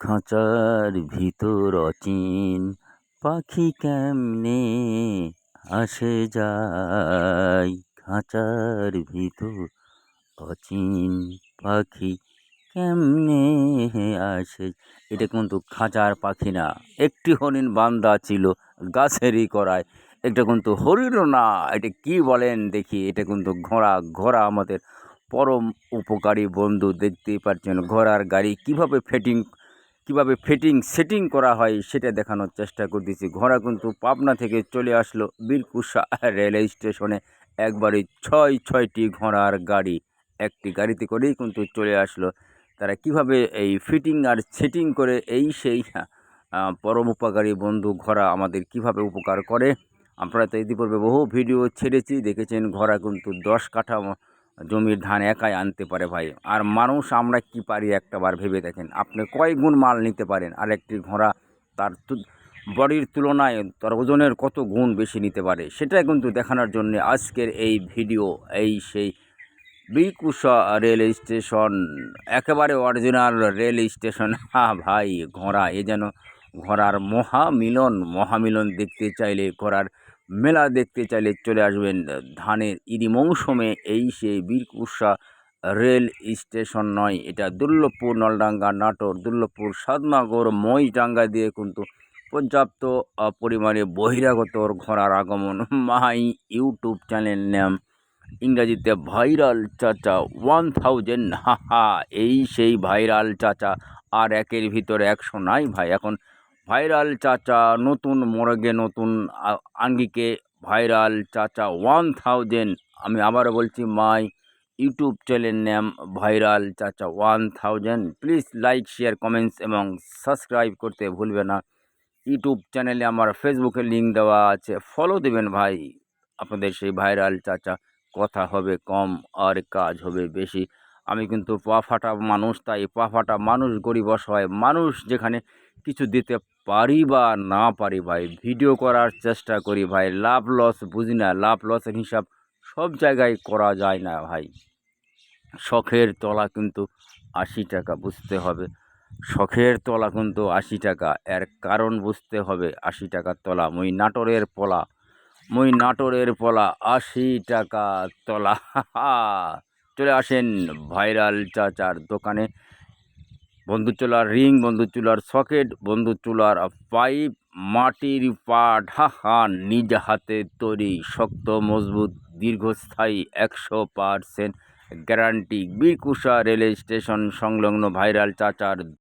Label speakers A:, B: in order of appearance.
A: খাঁচার ভিতর অচিন পাখি কেমনে আসে যায়। খাঁচার ভিতর অচিন পাখি কেমনে আসে। এটা কিন্তু খাঁচার পাখি না, একটি হরিণ বান্ধা ছিল গাছেরই করায়। এটা কিন্তু হরিণও না, এটা কি বলেন দেখি, এটা কিন্তু ঘোড়া। ঘোড়া আমাদের পরম উপকারী বন্ধু। দেখতেই পাচ্ছেন ঘোড়ার গাড়ি কিভাবে সেটিং করা হয় সেটা দেখানোর চেষ্টা করতেছি। ঘোড়া কিন্তু পাবনা থেকে চলে আসলো বীরকুশা রেল স্টেশনে। একবারে ছয়টি ঘোড়ার গাড়ি একটি গাড়িতে করেই কিন্তু চলে আসলো। তারা কিভাবে এই ফিটিং আর সেটিং করে সেই পরম উপকারী বন্ধু ঘোড়া আমাদের কিভাবে উপকার করে। আপনারা তো ইতিপূর্বে বহু ভিডিও ছেড়েছি, দেখেছেন ঘোড়া কিন্তু 10 কাঠা জমির ধান একাই আনতে পারে ভাই। আর মানুষ আমরা কি পারি একটাবার ভেবে দেখেন, আপনি কয় গুণ মাল নিতে পারেন, আর একটি ঘোড়া তার বডির তুলনায় তার ওজনের কত গুণ বেশি নিতে পারে, সেটা কিন্তু দেখানোর জন্য আজকের এই ভিডিও। সেই বীরকুশা রেল স্টেশন, একেবারে অরিজিনাল রেল স্টেশন। ভাই ঘোড়া এ যেন ঘোড়ার মহামিলন দেখতে চাইলে, ঘোড়ার মেলা দেখতে চাইলে চলে আসবেন ধানের ইরি মৌসুমে। সেই বীরকুশা রেল স্টেশন নয়, এটা দুর্লভপুর, নলডাঙ্গা, নাটোর, দুর্লভপুর, সাদনগর, মহিষডাঙ্গা দিয়ে কিন্তু পর্যাপ্ত পরিমাণে বহিরাগত ঘোড়ার আগমন। মাই ইউটিউব চ্যানেল নাম ইংরাজিতে ভাইরাল চাচা 1000। সেই ভাইরাল চাচা। আর একের ভিতরে 100 নাই ভাই। এখন ভাইরাল চাচা নতুন মোড়গে, নতুন আঙ্গিকে ভাইরাল চাচা 1000। আমি আবারও বলছি, মাই ইউটিউব চ্যানেল নাম ভাইরাল চাচা 1000। প্লিজ লাইক, শেয়ার, কমেন্টস এবং সাবস্ক্রাইব করতে ভুলবে না। ইউটিউব চ্যানেলে আমার ফেসবুকের লিঙ্ক দেওয়া আছে, ফলো দেবেন ভাই। আপনাদের সেই ভাইরাল চাচা। কথা হবে কম আর কাজ হবে বেশি। আমি কিন্তু পা ফাটা মানুষ, তাই পা ফাটা মানুষ, গরিব অসহায় মানুষ, যেখানে কিছু দিতে পারি বা না পারি ভাই, ভিডিও করার চেষ্টা করি ভাই। লাভ লস বুঝি না, লাভ লসের হিসাব সব জায়গায় করা যায় না ভাই। শখের তলা কিন্তু 80 টাকা, বুঝতে হবে। শখের তলা কিন্তু 80 টাকা, এর কারণ বুঝতে হবে। 80 টাকার তলা, মুই নাটোরের পলা 80 টাকা তলা। চলে আসেন ভাইরাল চাচার দোকানে। বন্ধু চুলার রিং, বন্ধু চুলার সকেট, বন্ধু চুলার পাইপ, মাটির পাট, নিজ হাতে তৈরি, শক্ত মজবুত দীর্ঘস্থায়ী 100% গ্যারান্টি। বীরকুশা রেল স্টেশন সংলগ্ন ভাইরাল চাচার